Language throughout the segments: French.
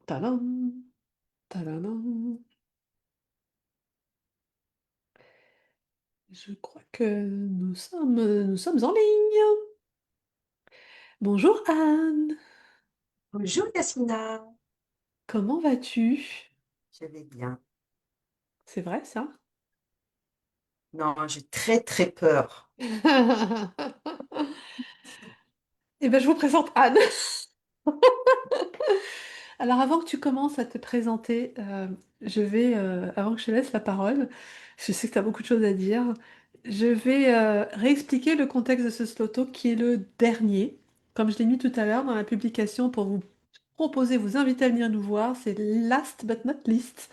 Tadam, tadam. Je crois que nous sommes en ligne. Bonjour Anne, Bonjour Yasmina, comment vas-tu? je vais bien. C'est vrai ça? Non, j'ai très très peur. Eh bien, je vous présente Anne. Alors, avant que tu commences à te présenter, avant que je te laisse la parole, je sais que tu as beaucoup de choses à dire, je vais réexpliquer le contexte de ce slow talk qui est le dernier. Comme je l'ai mis tout à l'heure dans la publication pour vous proposer, vous inviter à venir nous voir, c'est last but not least,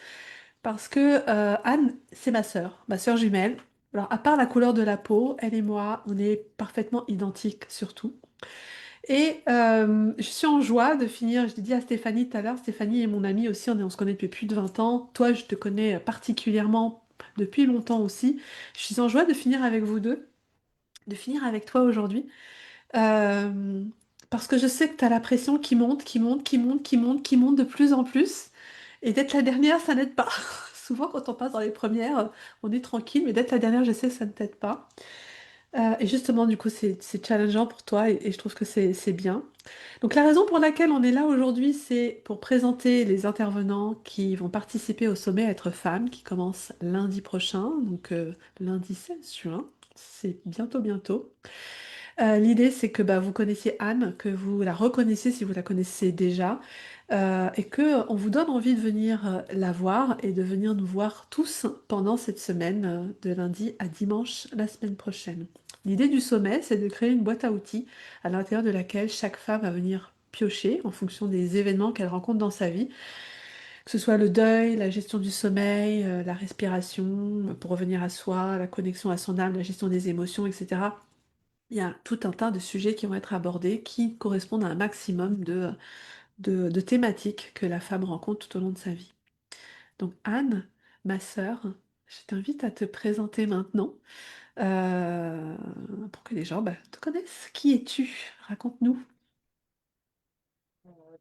parce que Anne, c'est ma sœur jumelle. Alors, à part la couleur de la peau, elle et moi, on est parfaitement identiques sur tout. Et je suis en joie de finir, je l'ai dit à Stéphanie tout à l'heure, Stéphanie est mon amie aussi, on se connaît depuis plus de 20 ans. Toi, je te connais particulièrement depuis longtemps aussi. Je suis en joie de finir avec vous deux, de finir avec toi aujourd'hui. Euh, Parce que je sais que tu as la pression qui monte, qui monte, qui monte, qui monte, qui monte de plus en plus. Et d'être la dernière, ça n'aide pas. Souvent, quand on passe dans les premières, on est tranquille, mais d'être la dernière, je sais que ça ne t'aide pas. Et justement, du coup, c'est challengeant pour toi et je trouve que c'est bien. Donc la raison pour laquelle on est là aujourd'hui, c'est pour présenter les intervenants qui vont participer au sommet Être Femme, qui commence lundi prochain, donc lundi 16 juin. C'est bientôt, bientôt. L'idée, c'est que bah, vous connaissiez Anne, que vous la reconnaissiez si vous la connaissez déjà, et que on vous donne envie de venir la voir et de venir nous voir tous pendant cette semaine, de lundi à dimanche la semaine prochaine. L'idée du sommet, c'est de créer une boîte à outils à l'intérieur de laquelle chaque femme va venir piocher en fonction des événements qu'elle rencontre dans sa vie, que ce soit le deuil, la gestion du sommeil, la respiration, pour revenir à soi, la connexion à son âme, la gestion des émotions, etc. Il y a tout un tas de sujets qui vont être abordés qui correspondent à un maximum de thématiques que la femme rencontre tout au long de sa vie. Donc Anne, ma sœur, je t'invite à te présenter maintenant euh, pour que les gens bah, te connaissent. Qui es-tu? Raconte-nous.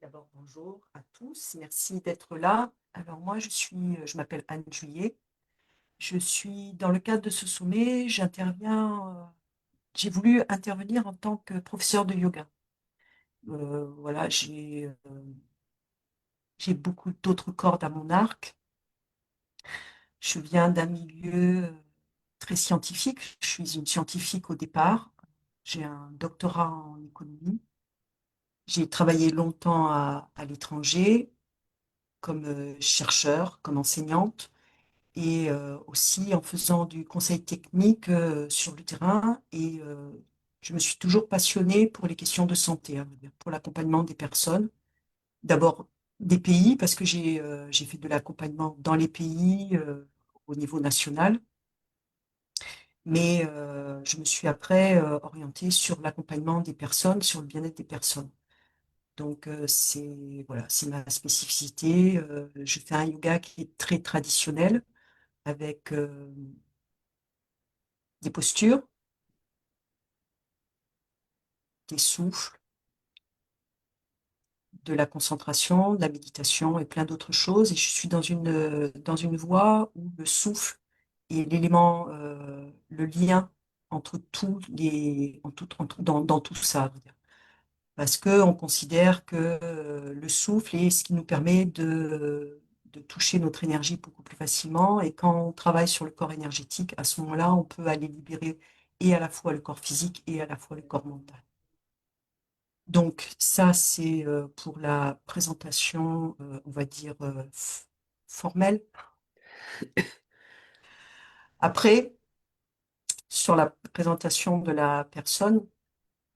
D'abord, bonjour à tous, merci d'être là. Alors moi, je m'appelle Anne Juillet. Je suis dans le cadre de ce sommet, j'ai voulu intervenir en tant que professeur de yoga. Voilà, j'ai beaucoup d'autres cordes à mon arc. Je viens d'un milieu très scientifique. Je suis une scientifique au départ. J'ai un doctorat en économie. J'ai travaillé longtemps à l'étranger comme chercheur, comme enseignante et aussi en faisant du conseil technique sur le terrain. Et je me suis toujours passionnée pour les questions de santé, hein, pour l'accompagnement des personnes. D'abord des pays, parce que j'ai fait de l'accompagnement dans les pays au niveau national. Mais je me suis après orientée sur l'accompagnement des personnes, sur le bien-être des personnes. Donc c'est ma spécificité. Je fais un yoga qui est très traditionnel avec des postures, des souffles, de la concentration, de la méditation et plein d'autres choses. Et je suis dans une voie où le souffle est l'élément, le lien entre tous dans tout ça. Parce qu'on considère que le souffle est ce qui nous permet de toucher notre énergie beaucoup plus facilement. Et quand on travaille sur le corps énergétique, à ce moment-là, on peut aller libérer et à la fois le corps physique et à la fois le corps mental. Donc ça, c'est pour la présentation, on va dire, formelle. Après, sur la présentation de la personne,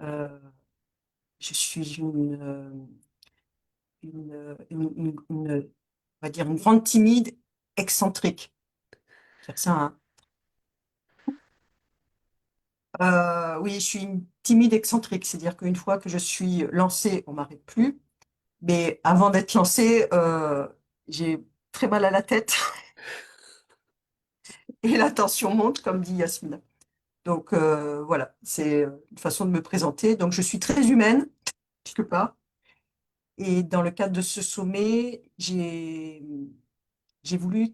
euh, je suis on va dire une grande timide excentrique. C'est ça, hein. Oui, je suis une timide excentrique, c'est-à-dire qu'une fois que je suis lancée, on m'arrête plus. Mais avant d'être lancée, j'ai très mal à la tête et la tension monte, comme dit Yasmina. Donc voilà, c'est une façon de me présenter. Donc je suis très humaine, quelque part. Et dans le cadre de ce sommet, j'ai voulu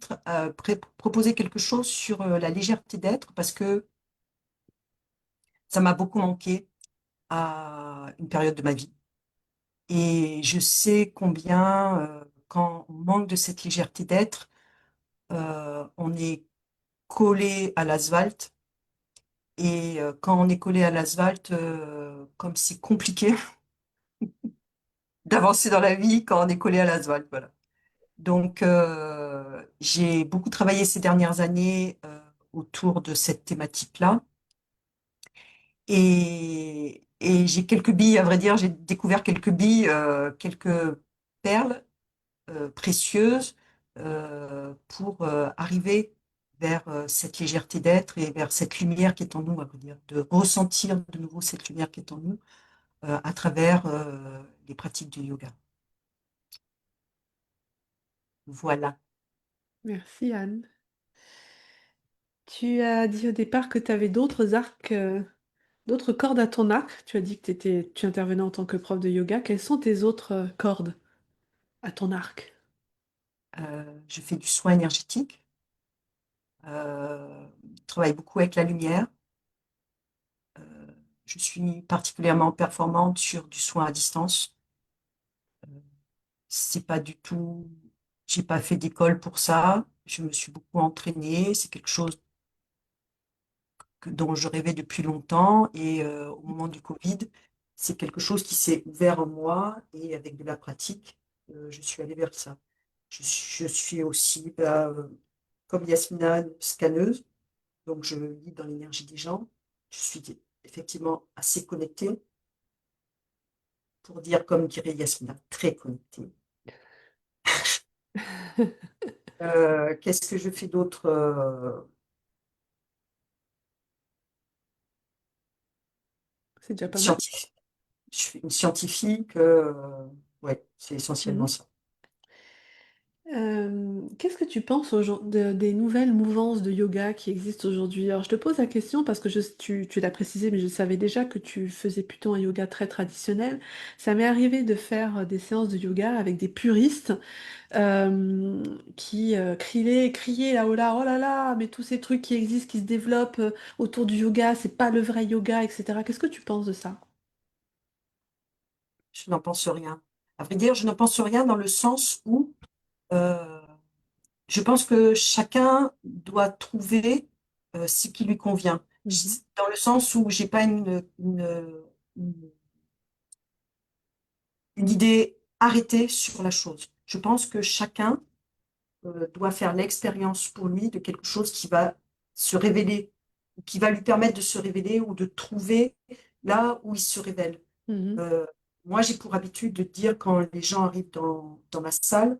proposer quelque chose sur la légèreté d'être parce que ça m'a beaucoup manqué à une période de ma vie. Et je sais combien, quand on manque de cette légèreté d'être, on est collé à l'asphalte. Et quand on est collé à l'asphalte, comme c'est compliqué d'avancer dans la vie quand on est collé à l'asphalte, voilà. Donc, j'ai beaucoup travaillé ces dernières années autour de cette thématique-là. Et j'ai quelques billes, à vrai dire, j'ai découvert quelques billes, quelques perles précieuses pour arriver vers cette légèreté d'être et vers cette lumière qui est en nous, à vrai dire, de ressentir de nouveau cette lumière qui est en nous à travers les pratiques du yoga. Voilà. Merci Anne. Tu as dit au départ que tu avais d'autres arcs, d'autres cordes à ton arc. Tu as dit que tu intervenais en tant que prof de yoga. Quelles sont tes autres cordes à ton arc? Je fais du soin énergétique, je travaille beaucoup avec la lumière. Euh, je suis particulièrement performante sur du soin à distance. C'est pas du tout, j'ai pas fait d'école pour ça. Je me suis beaucoup entraînée. C'est quelque chose dont je rêvais depuis longtemps. Et au moment du Covid, c'est quelque chose qui s'est ouvert en moi. Et avec de la pratique, je suis allée vers ça. Je suis aussi, comme Yasmina, scanneuse. Donc, je lis dans l'énergie des gens. Je suis effectivement assez connectée, pour dire, comme dirait Yasmina, très connectée. Qu'est-ce que je fais d'autre C'est déjà pas mal. scientifique. Je suis une scientifique. Ouais, c'est essentiellement Mhm. ça. Qu'est-ce que tu penses des nouvelles mouvances de yoga qui existent aujourd'hui? Alors, je te pose la question parce que tu l'as précisé, mais je savais déjà que tu faisais plutôt un yoga très traditionnel. Ça m'est arrivé de faire des séances de yoga avec des puristes qui criaient là, oh là là, mais tous ces trucs qui existent, qui se développent autour du yoga, c'est pas le vrai yoga, etc. Qu'est-ce que tu penses de ça? Je n'en pense rien. À vrai dire, je n'en pense rien dans le sens où euh, je pense que chacun doit trouver ce qui lui convient. Mhm, Dans le sens où j'ai pas une, une idée arrêtée sur la chose. Je pense que chacun doit faire l'expérience pour lui de quelque chose qui va se révéler, ou qui va lui permettre de se révéler ou de trouver là où il se révèle. mhm, Euh, Moi, j'ai pour habitude de dire quand les gens arrivent dans ma salle,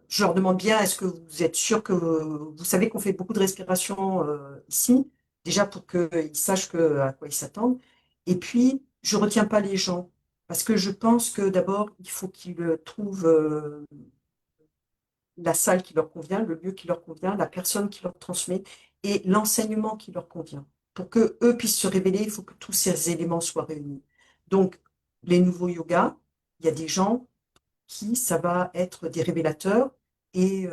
je leur demande bien, est-ce que vous êtes sûr que vous savez qu'on fait beaucoup de respiration ici, déjà pour qu'ils sachent à quoi ils s'attendent. Et puis, je retiens pas les gens, parce que je pense que d'abord, il faut qu'ils trouvent la salle qui leur convient, le lieu qui leur convient, la personne qui leur transmet et l'enseignement qui leur convient. Pour que eux puissent se révéler, il faut que tous ces éléments soient réunis. Donc, les nouveaux yogas, il y a des gens qui, ça va être des révélateurs. Et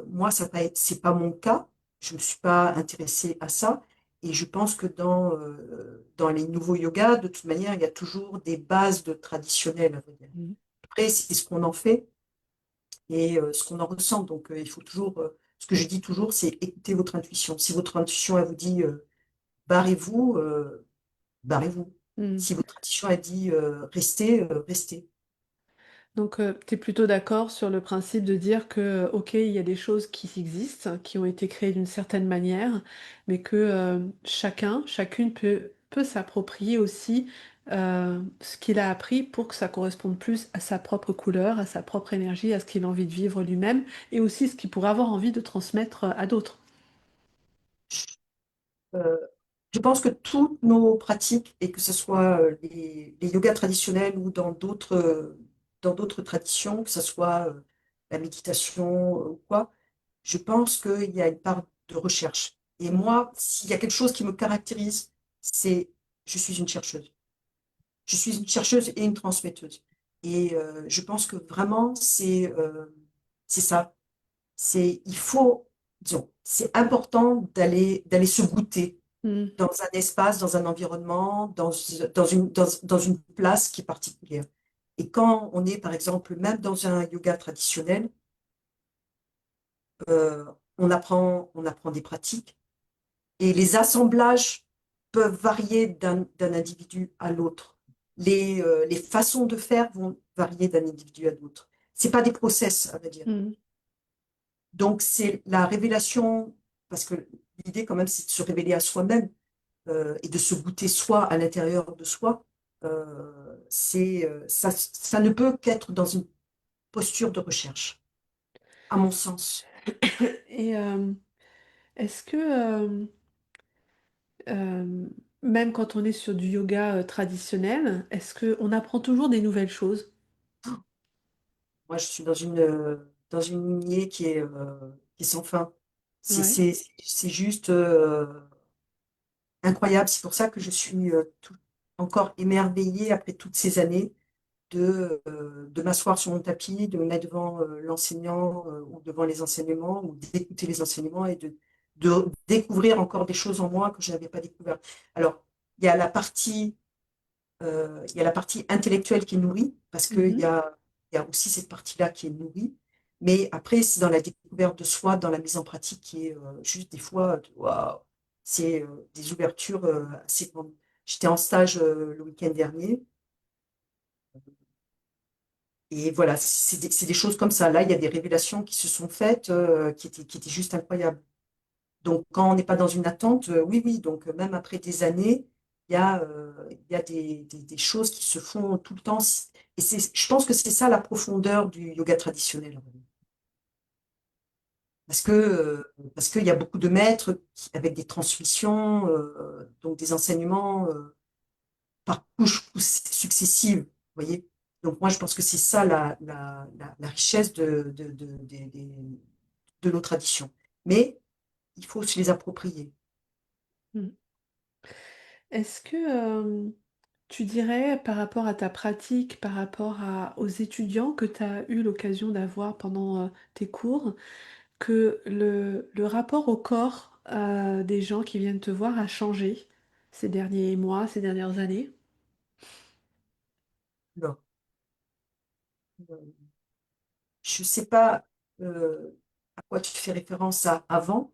moi, ça va être, c'est pas mon cas. Je ne me suis pas intéressée à ça. Et je pense que dans les nouveaux yogas, de toute manière, il y a toujours des bases de traditionnels, à vrai dire. mhm, Après, c'est ce qu'on en fait et ce qu'on en ressent. Donc, il faut toujours, ce que je dis toujours, c'est écouter votre intuition. Si votre intuition, elle vous dit barrez-vous, barrez-vous. mhm. Si votre intuition, elle dit restez, restez. Donc, tu es plutôt d'accord sur le principe de dire que, ok, il y a des choses qui existent, qui ont été créées d'une certaine manière, mais que chacune peut s'approprier aussi ce qu'il a appris pour que ça corresponde plus à sa propre couleur, à sa propre énergie, à ce qu'il a envie de vivre lui-même, et aussi ce qu'il pourrait avoir envie de transmettre à d'autres. Euh, je pense que toutes nos pratiques, et que ce soit les yogas traditionnels ou dans d'autres traditions, que ce soit la méditation ou quoi, je pense qu'il y a une part de recherche. Et moi, s'il y a quelque chose qui me caractérise, c'est je suis une chercheuse. Je suis une chercheuse et une transmetteuse. Et je pense que vraiment, c'est ça. Il faut, disons, c'est important d'aller se goûter Mm, dans un espace, dans un environnement, dans une place qui est particulière. Et quand on est, par exemple, même dans un yoga traditionnel, euh, on apprend des pratiques et les assemblages peuvent varier d'un individu à l'autre. Les façons de faire vont varier d'un individu à l'autre. C'est pas des process, à vrai dire. mm. Donc, c'est la révélation, parce que l'idée, quand même, c'est de se révéler à soi-même et de se goûter soi à l'intérieur de soi. Ça ne peut qu'être dans une posture de recherche, à mon sens. Et est-ce que euh, même quand on est sur du yoga traditionnel, est-ce qu'on apprend toujours des nouvelles choses? Moi, je suis dans une lignée qui est sans fin. Ouais. C'est juste incroyable. C'est pour ça que je suis encore émerveillée après toutes ces années de m'asseoir sur mon tapis, de me mettre devant l'enseignant ou devant les enseignements, ou d'écouter les enseignements et de découvrir encore des choses en moi que je n'avais pas découvert. Alors, il y a la partie, il y a la partie intellectuelle qui est nourrie, parce Mhm. il y a aussi cette partie-là qui est nourrie. Mais après, c'est dans la découverte de soi, dans la mise en pratique qui est juste des fois, waouh, c'est des ouvertures assez grandes. J'étais en stage le week-end dernier. Et voilà, c'est des choses comme ça. Là, il y a des révélations qui se sont faites qui étaient juste incroyables. Donc, quand on n'est pas dans une attente, oui, oui. Donc, même après des années, il y a des choses qui se font tout le temps. Et je pense que c'est ça la profondeur du yoga traditionnel. Parce qu'il y a beaucoup de maîtres avec des transmissions, donc des enseignements par couches successives, vous voyez. Donc moi, je pense que c'est ça la richesse de nos traditions. Mais il faut se les approprier. Mm. Est-ce que tu dirais par rapport à ta pratique, par rapport aux étudiants que tu as eu l'occasion d'avoir pendant tes cours, que le rapport au corps des gens qui viennent te voir a changé ces derniers mois, ces dernières années? Non. Euh, Je ne sais pas à quoi tu fais référence à avant,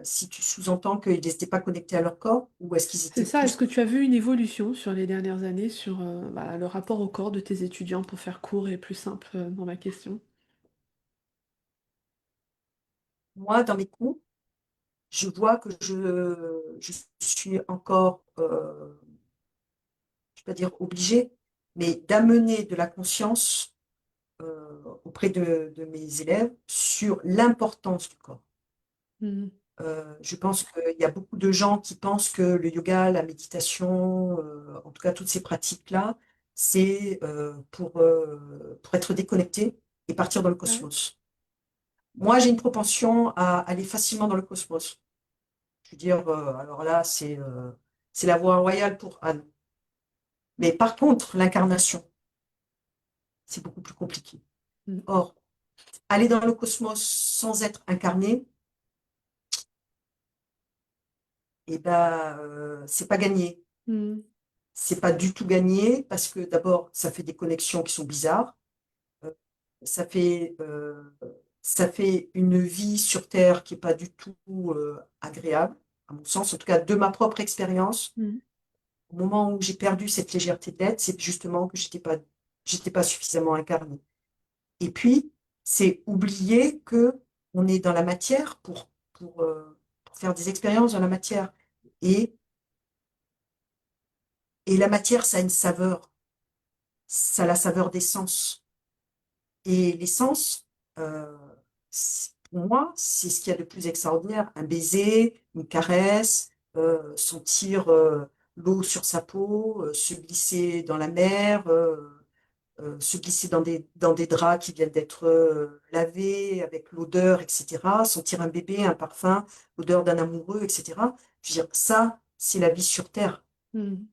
si tu sous-entends qu'ils n'étaient pas connectés à leur corps, ou est-ce qu'ils C'est étaient ça, est-ce plus... que tu as vu une évolution sur les dernières années sur le rapport au corps de tes étudiants pour faire court et plus simple dans ma question? Moi, dans mes cours, je vois que je suis encore, je ne vais pas dire obligée, mais d'amener de la conscience auprès de mes élèves sur l'importance du corps. Mhm. Je pense qu'il y a beaucoup de gens qui pensent que le yoga, la méditation, en tout cas toutes ces pratiques-là, c'est pour être déconnecté et partir dans le Ouais. cosmos. Moi, j'ai une propension à aller facilement dans le cosmos. Je veux dire, alors là, c'est la voie royale pour Anne. Mais par contre, l'incarnation, c'est beaucoup plus compliqué. Mhm. Or, aller dans le cosmos sans être incarné, eh ben, c'est pas gagné. Mhm. C'est pas du tout gagné parce que d'abord, ça fait des connexions qui sont bizarres. Euh, ça fait, euh, Ça fait une vie sur Terre qui est pas du tout agréable, à mon sens, en tout cas de ma propre expérience. Mhm. Au moment où j'ai perdu cette légèreté de l'être, c'est justement que j'étais pas suffisamment incarnée. Et puis, c'est oublier que on est dans la matière pour faire des expériences dans la matière. Et, et la matière, ça a une saveur. Ça a la saveur des sens. Et les sens, euh, pour moi, c'est ce qu'il y a de plus extraordinaire. Un baiser, une caresse, sentir l'eau sur sa peau, se glisser dans la mer, se glisser dans des draps qui viennent d'être lavés avec l'odeur, etc. Sentir un bébé, un parfum, l'odeur d'un amoureux, etc. Je veux dire, ça, c'est la vie sur Terre. Mhm.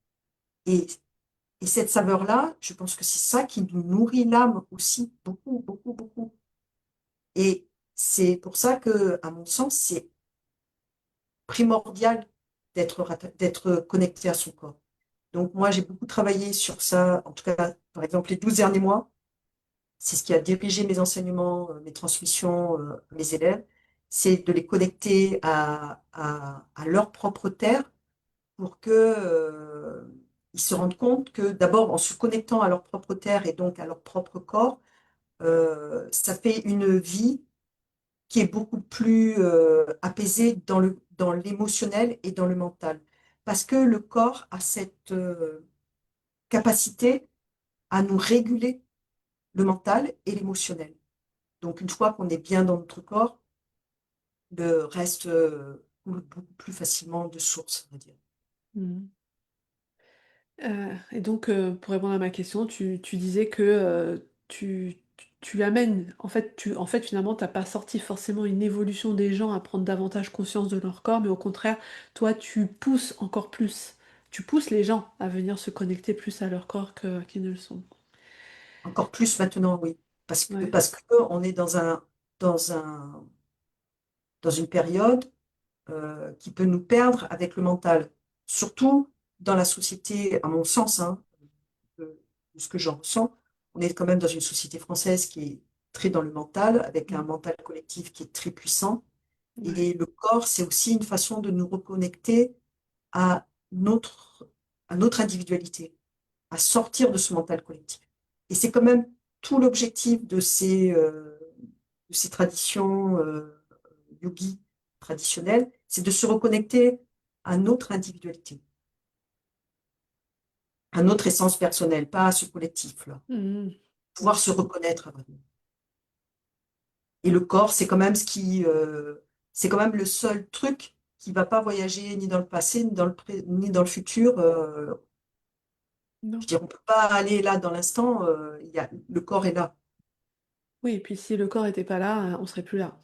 Et cette saveur-là, je pense que c'est ça qui nous nourrit l'âme aussi, beaucoup, beaucoup, beaucoup. Et c'est pour ça que, à mon sens, c'est primordial d'être connecté à son corps. Donc moi, j'ai beaucoup travaillé sur ça, en tout cas, par exemple, les 12 derniers mois. C'est ce qui a dirigé mes enseignements, mes transmissions, à mes élèves, c'est de les connecter à leur propre terre pour que, ils se rendent compte que d'abord, en se connectant à leur propre terre et donc à leur propre corps, ça fait une vie qui est beaucoup plus apaisée dans l'émotionnel et dans le mental. Parce que le corps a cette capacité à nous réguler le mental et l'émotionnel. Donc, une fois qu'on est bien dans notre corps, le reste coule beaucoup plus facilement de source, on va dire. Mhm. Et donc, pour répondre à ma question, tu disais que tu amènes, en fait, finalement, t'as pas sorti forcément une évolution des gens à prendre davantage conscience de leur corps, mais au contraire, toi, tu pousses encore plus. Tu pousses les gens à venir se connecter plus à leur corps qu'ils ne le sont. Encore plus maintenant, oui. Ouais. Parce que on est dans un, dans une période qui peut nous perdre avec le mental. Surtout dans la société, à mon sens, hein, de ce que j'en ressens, on est quand même dans une société française qui est très dans le mental, avec un Mm. mental collectif qui est très puissant. Ouais. Et le corps, c'est aussi une façon de nous reconnecter à notre, à notre individualité, à sortir de ce mental collectif. Et c'est quand même tout l'objectif de ces traditions yogi traditionnelles, c'est de se reconnecter à notre individualité, à notre essence personnelle, pas à ce collectif-là. Mhm. Pouvoir se reconnaître à vrai. Et le corps, c'est quand même c'est quand même le seul truc qui va pas voyager ni dans le passé, ni dans le futur. Je Non. veux dire, on peut pas aller là dans l'instant. Le corps est là. Oui, et puis si le corps n'était pas là, on serait plus là.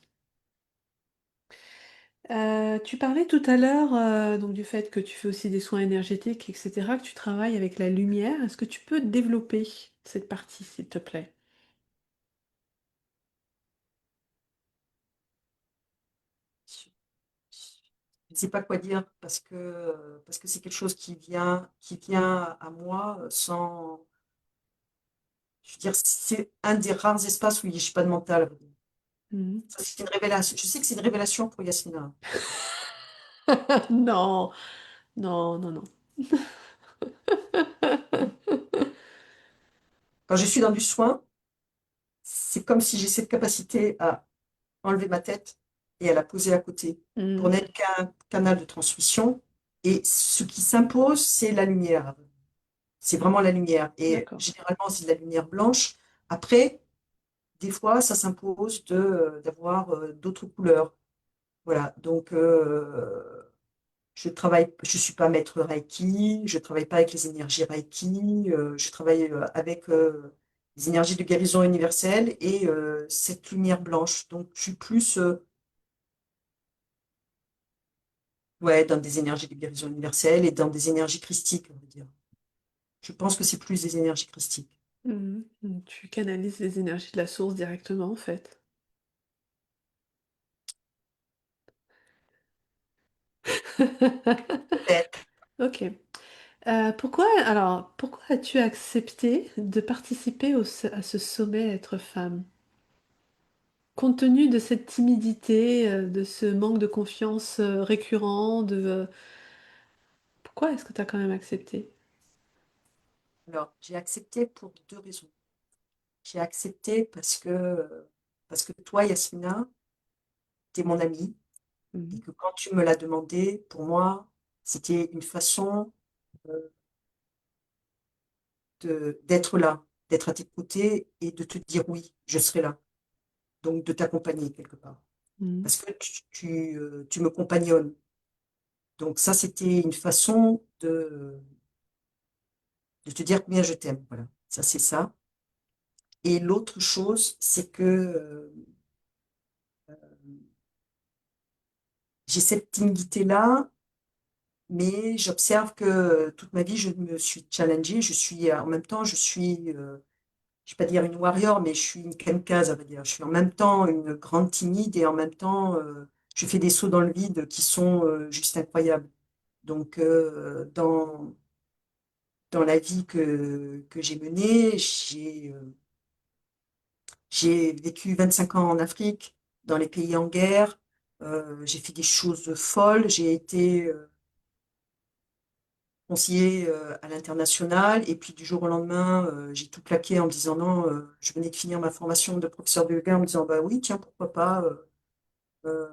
Tu parlais tout à l'heure donc du fait que tu fais aussi des soins énergétiques, etc., que tu travailles avec la lumière. Est-ce que tu peux développer cette partie, s'il te plaît? Je ne sais pas quoi dire parce que c'est quelque chose qui vient à moi sans. Je veux dire, c'est un des rares espaces où je n'ai pas de mental. Mhm. Ça, c'est une révélation. Je sais que c'est une révélation pour Yasmina. Non, non, non, non. Quand je suis dans du soin, c'est comme si j'ai cette capacité à enlever ma tête et à la poser à côté pour Mhm. n'être qu'un canal de transmission. Et ce qui s'impose, c'est la lumière. C'est vraiment la lumière. Et D'accord. généralement, c'est de la lumière blanche. Après, des fois, ça s'impose d'avoir d'autres couleurs. Voilà. Donc, je suis pas maître Reiki, je travaille pas avec les énergies Reiki, je travaille avec les énergies de guérison universelle et cette lumière blanche. Donc, je suis plus ouais, dans des énergies de guérison universelle et dans des énergies christiques, on va dire. Je pense que c'est plus des énergies christiques. Mhm. Mhm. Tu canalises les énergies de la source directement, en fait. Peut-être. Ok. Pourquoi as-tu accepté de participer à ce sommet Être femme? Compte tenu de cette timidité, de ce manque de confiance récurrent, pourquoi est-ce que tu as quand même accepté? Alors, j'ai accepté pour deux raisons. J'ai accepté parce que toi, Yasmina, tu es mon amie et Mhm. que quand tu me l'as demandé, pour moi, c'était une façon d'être là, d'être à tes côtés et de te dire oui, je serai là. Donc, de t'accompagner quelque part. Mhm. Parce que tu me compagnonnes. Donc, ça, c'était une façon de te dire combien je t'aime. Voilà, ça, c'est ça. Et l'autre chose, c'est que j'ai cette timidité-là mais j'observe que toute ma vie, je me suis challengée. Je suis, en même temps, je suis, je vais pas dire une warrior, mais je suis une kamikaze, à vrai dire. Je suis en même temps une grande timide et en même temps, je fais des sauts dans le vide qui sont juste incroyables. Donc, dans la vie que j'ai menée, j'ai vécu 25 ans en Afrique, dans les pays en guerre. J'ai fait des choses folles. J'ai été conseiller à l'international. Et puis du jour au lendemain, j'ai tout plaqué en me disant non, je venais de finir ma formation de professeur de yoga en me disant bah oui, tiens, pourquoi pas euh,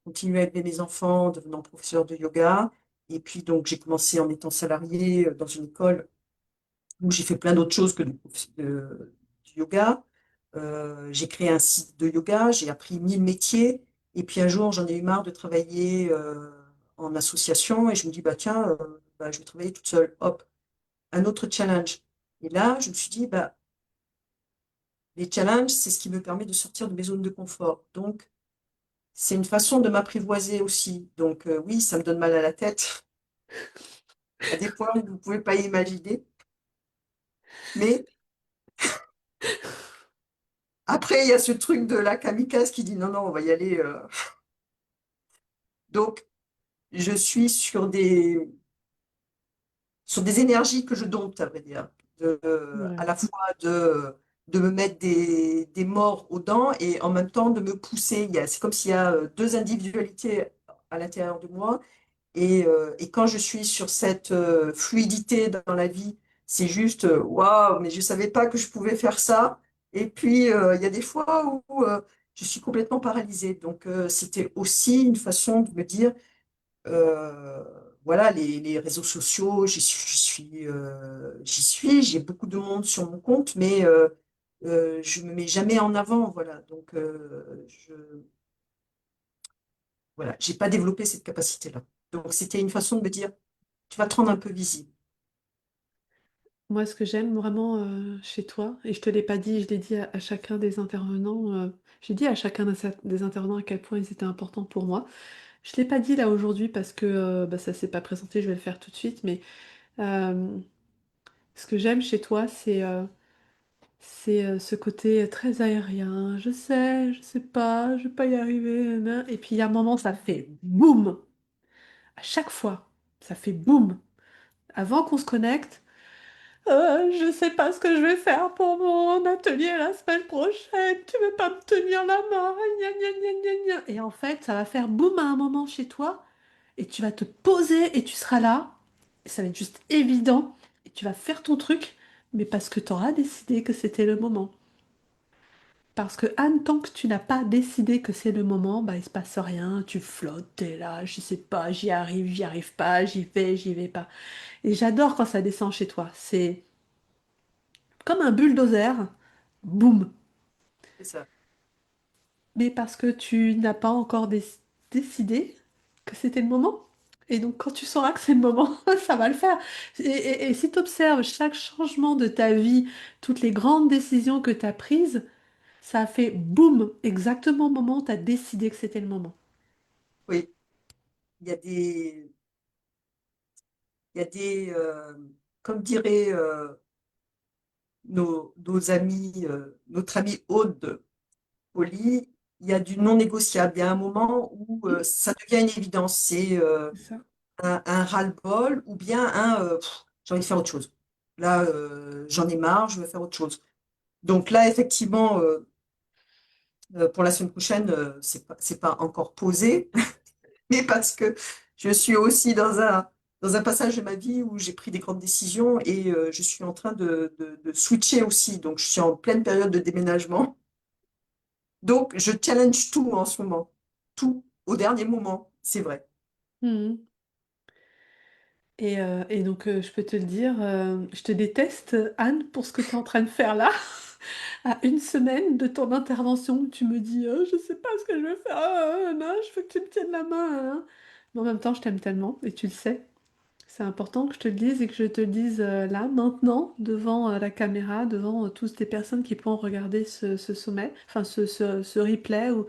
continuer à élever mes enfants en devenant professeur de yoga. Et puis donc j'ai commencé en étant salarié dans une école où j'ai fait plein d'autres choses que du yoga. J'ai créé un site de yoga, j'ai appris 1000 métiers. Et puis un jour, j'en ai eu marre de travailler en association et je me dis, bah tiens, bah, je vais travailler toute seule. Hop, un autre challenge. Et là, je me suis dit, bah, les challenges, c'est ce qui me permet de sortir de mes zones de confort. Donc, c'est une façon de m'apprivoiser aussi. Donc, oui, ça me donne mal à la tête, à des points que vous ne pouvez pas imaginer. Mais après, il y a ce truc de la kamikaze qui dit, non, non, on va y aller. Donc, je suis sur des énergies que je dompte, à vrai dire. À Ouais. la fois de me mettre des morts aux dents et en même temps de me pousser. C'est comme s'il y a deux individualités à l'intérieur de moi. Et quand je suis sur cette fluidité dans la vie, c'est juste waouh, mais je ne savais pas que je pouvais faire ça. Et puis, il y a des fois où je suis complètement paralysée. Donc, c'était aussi une façon de me dire euh, voilà, les réseaux sociaux, j'y suis, j'ai beaucoup de monde sur mon compte, mais je me mets jamais en avant, voilà. Donc, voilà, j'ai pas développé cette capacité-là. Donc, c'était une façon de me dire, tu vas te rendre un peu visible. Moi, ce que j'aime vraiment chez toi, et je te l'ai pas dit, je l'ai dit à chacun des intervenants, j'ai dit à chacun des intervenants à quel point ils étaient importants pour moi. Je l'ai pas dit là aujourd'hui parce que bah, ça s'est pas présenté, je vais le faire tout de suite, mais euh, ce que j'aime chez toi, c'est ce côté très aérien. Je sais pas, je vais pas y arriver, nanana. Et puis il y a un moment, ça fait boum! À chaque fois, ça fait boum! Avant qu'on se connecte. Je sais pas ce que je vais faire pour mon atelier la semaine prochaine. Tu veux pas me tenir la main? Gna, gna, gna, gna, gna. Et en fait, ça va faire boum à un moment chez toi et tu vas te poser et tu seras là. Et ça va être juste évident et tu vas faire ton truc, mais parce que tu auras décidé que c'était le moment. Parce que Anne, tant que tu n'as pas décidé que c'est le moment, bah il se passe rien, tu flottes, t'es là, je sais pas, j'y arrive pas, j'y vais pas. Et j'adore quand ça descend chez toi. C'est comme un bulldozer, boum. C'est ça. Mais parce que tu n'as pas encore décidé que c'était le moment. Et donc quand tu sauras que c'est le moment, ça va le faire. Et si tu observes chaque changement de ta vie, toutes les grandes décisions que tu as prises, ça a fait boum, exactement au moment où tu as décidé que c'était le moment. Oui, il y a comme dirait nos amis, notre ami Aude Poli, il y a du non négociable. Il y a un moment où Hmm, ça devient une évidence. C'est c'est ça. un ras-le-bol ou bien j'ai envie de faire autre chose. Là, j'en ai marre, je veux faire autre chose. Donc là, effectivement, pour la semaine prochaine, c'est pas encore posé, mais parce que je suis aussi dans un passage de ma vie où j'ai pris des grandes décisions et je suis en train de switcher aussi. Donc, je suis en pleine période de déménagement. Donc, je challenge tout en ce moment. Tout au dernier moment, c'est vrai. Mhm. Et donc, je peux te le dire, je te déteste, Anne, pour ce que tu es en train de faire là. À une semaine de ton intervention, où tu me dis, je sais pas ce que je vais faire, non, je veux que tu me tiennes la main, hein. Mais en même temps, je t'aime tellement, et tu le sais. C'est important que je te le dise et que je te le dise là, maintenant, devant la caméra, devant toutes les personnes qui pourront regarder ce sommet, enfin ce replay, ou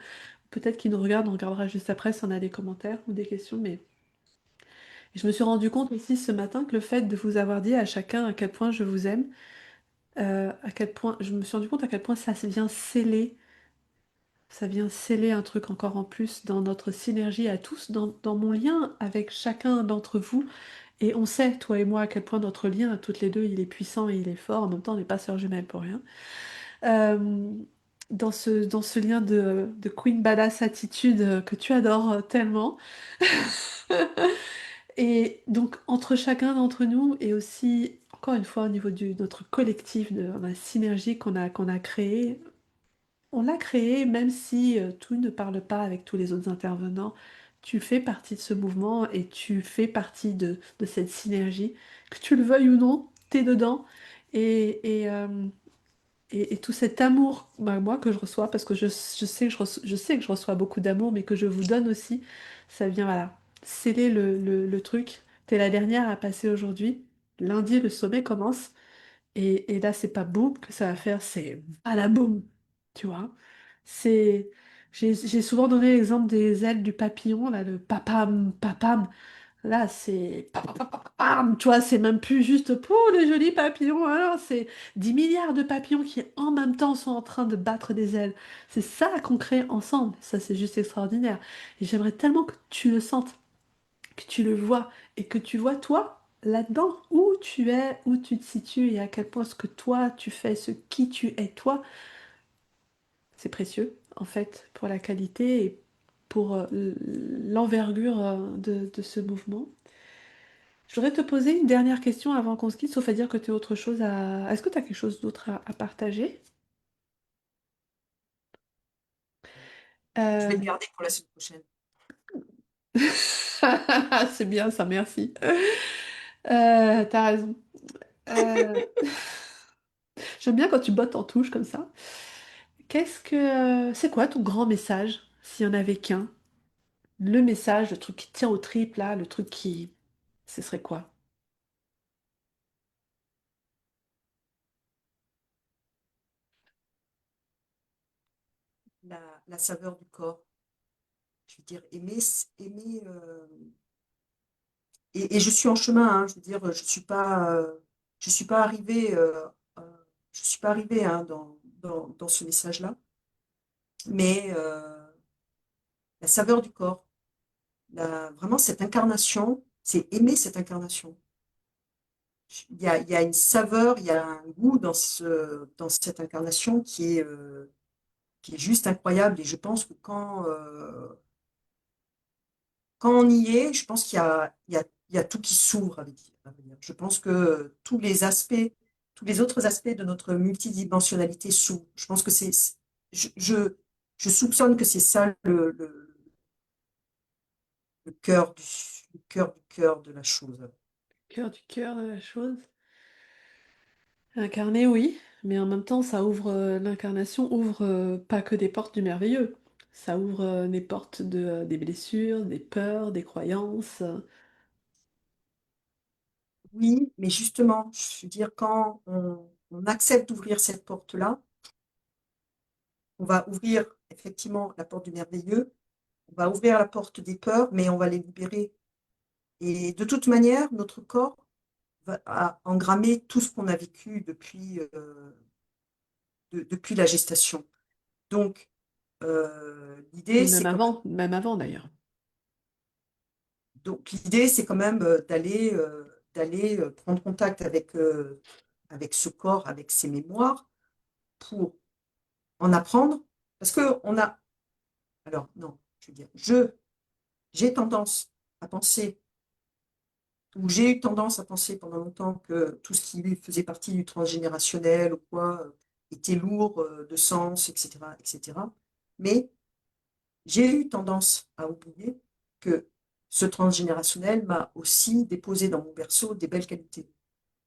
peut-être qui nous regardent, on regardera juste après si on a des commentaires ou des questions, mais Et je me suis rendu compte aussi ce matin que le fait de vous avoir dit à chacun à quel point je vous aime, à quel point, je me suis rendu compte à quel point ça vient sceller un truc encore en plus dans notre synergie à tous, dans mon lien avec chacun d'entre vous. Et on sait, toi et moi, à quel point notre lien à toutes les deux, il est puissant et il est fort. En même temps, on n'est pas sœurs jumelles pour rien. Euh, dans ce lien de Queen Badass attitude que tu adores tellement. Et donc, entre chacun d'entre nous et aussi, encore une fois, au niveau de notre collectif, de la synergie qu'on a créée, on l'a créée même si tout ne parle pas avec tous les autres intervenants. Tu fais partie de ce mouvement et tu fais partie de cette synergie. Que tu le veuilles ou non, t'es dedans. Et, et tout cet amour, bah, moi, que je reçois, parce que je sais que je sais que je reçois beaucoup d'amour, mais que je vous donne aussi, ça vient, voilà, sceller le truc. T'es la dernière à passer aujourd'hui. Lundi, le sommet commence. Et là, c'est pas boum que ça va faire, c'est à la boum. Tu vois? C'est. J'ai souvent donné l'exemple des ailes du papillon, là, le papam, papam. Là, c'est pam, tu vois, c'est même plus juste pour les jolis papillons. Alors, c'est 10 milliards de papillons qui en même temps sont en train de battre des ailes. C'est ça qu'on crée ensemble. Ça, c'est juste extraordinaire. Et j'aimerais tellement que tu le sentes, que tu le vois et que tu vois toi là-dedans, où tu es, où tu te situes et à quel point ce que toi tu fais, ce qui tu es toi, c'est précieux en fait pour la qualité et pour l'envergure de ce mouvement. Je voudrais te poser une dernière question avant qu'on se quitte, sauf à dire que tu as autre chose à... Est-ce que tu as quelque chose d'autre à partager? Je vais le Euh, garder pour la semaine prochaine. C'est bien ça, merci. T'as raison. Euh, J'aime bien quand tu bottes en touche comme ça. C'est quoi ton grand message, s'il y en avait qu'un? Le message, le truc qui tient au tripes, là, le truc qui... Ce serait quoi? La saveur du corps. Je veux dire, aimer et je suis en chemin, hein, je veux dire, je suis pas arrivée, euh, je suis pas arrivée hein, dans ce message-là, mais la saveur du corps, vraiment cette incarnation, c'est aimer cette incarnation. Il y a une saveur, il y a un goût dans cette incarnation qui est juste incroyable. Et je pense que quand on y est, je pense il y a tout qui s'ouvre à venir. Je pense que tous les autres aspects de notre multidimensionnalité s'ouvrent. Je pense que je, je, je soupçonne que c'est ça le cœur le cœur du cœur de la chose. Cœur du cœur de la chose. Incarner, oui, mais en même temps, ça ouvre... l'incarnation ouvre pas que des portes du merveilleux. Ça ouvre des portes des blessures, des peurs, des croyances. Oui, mais justement, je veux dire, quand on accepte d'ouvrir cette porte-là, on va ouvrir effectivement la porte du merveilleux, on va ouvrir la porte des peurs, mais on va les libérer. Et de toute manière, notre corps va engrammer tout ce qu'on a vécu depuis la gestation. Donc, l'idée, Et c'est quand même avant d'ailleurs. l'idée, c'est quand même d'aller prendre contact avec ce corps, avec ses mémoires, pour en apprendre. Parce que on a, alors non, je veux dire, j'ai tendance à penser, ou j'ai eu tendance à penser pendant longtemps que tout ce qui faisait partie du transgénérationnel ou quoi était lourd de sens, etc., etc. Mais j'ai eu tendance à oublier que ce transgénérationnel m'a aussi déposé dans mon berceau des belles qualités.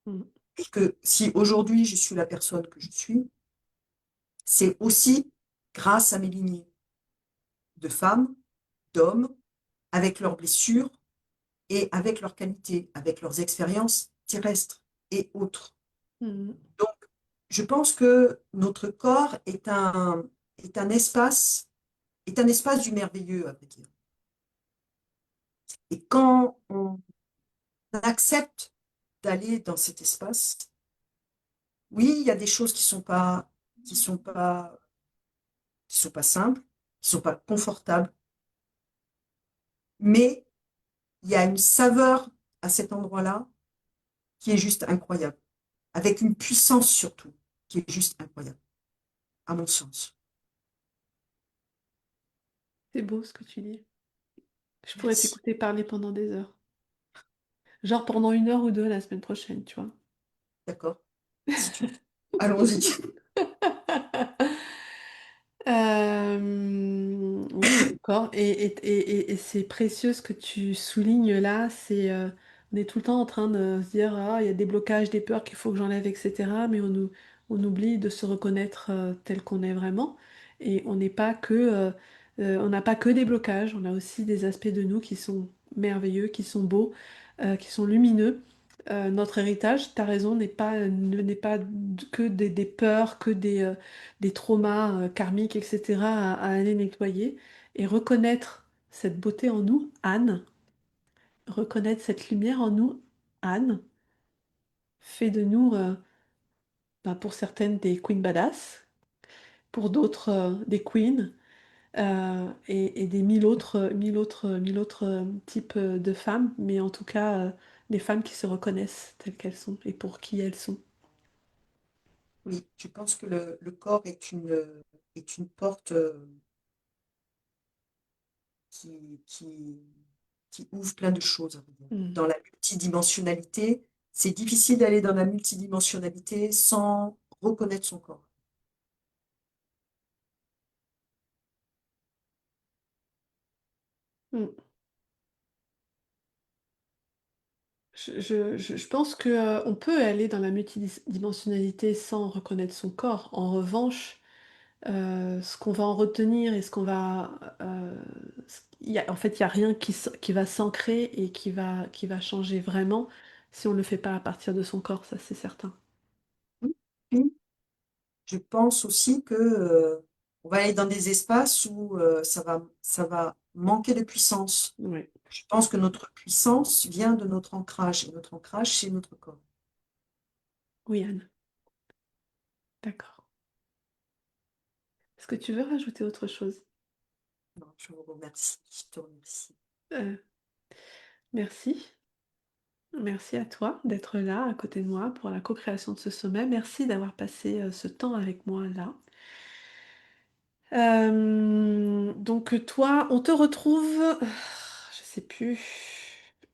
Mm. Et que si aujourd'hui je suis la personne que je suis, c'est aussi grâce à mes lignées de femmes, d'hommes, avec leurs blessures et avec leurs qualités, avec leurs expériences terrestres et autres. Mm. Donc, je pense que notre corps est un espace du merveilleux, à vrai dire. Et accepte d'aller dans cet espace. Oui, il y a des choses qui sont pas, qui sont pas simples, qui sont pas confortables, mais il y a une saveur à cet endroit-là qui est juste incroyable, avec une puissance surtout qui est juste incroyable, à mon sens. C'est beau ce que tu dis. Je pourrais Merci. t'écouter parler pendant des heures. Genre pendant 1 heure ou 2 la semaine prochaine, tu vois. D'accord? Si tu veux. Allons-y. Oui, d'accord. Et c'est précieux ce que tu soulignes là. On est tout le temps en train de se dire, ah, il y a des blocages, des peurs qu'il faut que j'enlève, etc. Mais on oublie de se reconnaître tel qu'on est vraiment. Et on n'a pas que des blocages, on a aussi des aspects de nous qui sont merveilleux, qui sont beaux, qui sont lumineux. Notre héritage, t'as raison, n'est pas que des peurs, que des traumas karmiques, etc. à aller nettoyer et reconnaître cette beauté en nous, Anne, reconnaître cette lumière en nous, Anne, fait de nous, bah, pour certaines, des queens badass, pour d'autres, des queens, et des mille autres types de femmes, mais en tout cas, des femmes qui se reconnaissent telles qu'elles sont et pour qui elles sont. Oui, je pense que le corps est une porte qui, qui, qui ouvre plein de choses, à vrai dire. Mm. Dans la multidimensionnalité, c'est difficile d'aller dans la multidimensionnalité sans reconnaître son corps. Mm. Je pense que, on peut aller dans la multidimensionnalité sans reconnaître son corps. En revanche, ce qu'on va en retenir et ce qu'on va... en fait, il n'y a rien qui va s'ancrer et qui va changer vraiment si on ne le fait pas à partir de son corps, ça c'est certain. Oui. Je pense aussi que on va aller dans des espaces où ça va manquer de puissance. Oui, Je pense que notre puissance vient de notre ancrage, et notre ancrage, c'est notre corps. oui, Anne, d'accord. Est-ce que tu veux rajouter autre chose? Non, je vous remercie, je te remercie. Euh, merci. Merci à toi d'être là à côté de moi pour la co-création de ce sommet. Merci d'avoir passé ce temps avec moi là. Donc toi, on te retrouve, je sais plus,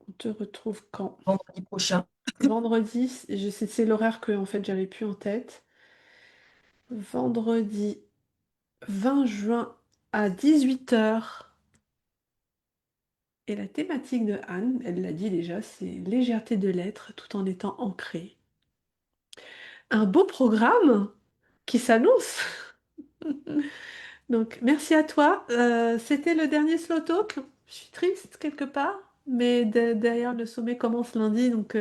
on te retrouve quand? Vendredi prochain, Vendredi, c'est l'horaire que en fait j'avais plus en tête. Vendredi 20 juin à 18 h. Et la thématique de Anne, elle l'a dit déjà, c'est légèreté de l'être tout en étant ancré. Un beau programme qui s'annonce. Donc, merci à toi. C'était le dernier Slow Talk. Je suis triste quelque part, mais derrière le sommet commence lundi, donc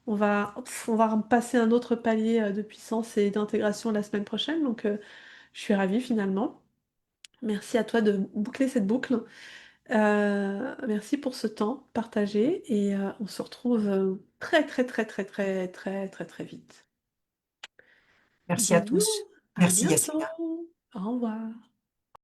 on va passer un autre palier de puissance et d'intégration la semaine prochaine. Donc, je suis ravie finalement. Merci à toi de boucler cette boucle. Merci pour ce temps partagé et on se retrouve très très très très très très très très vite. merci à Bisous, tous. à Merci bientôt. Yacine. Au revoir.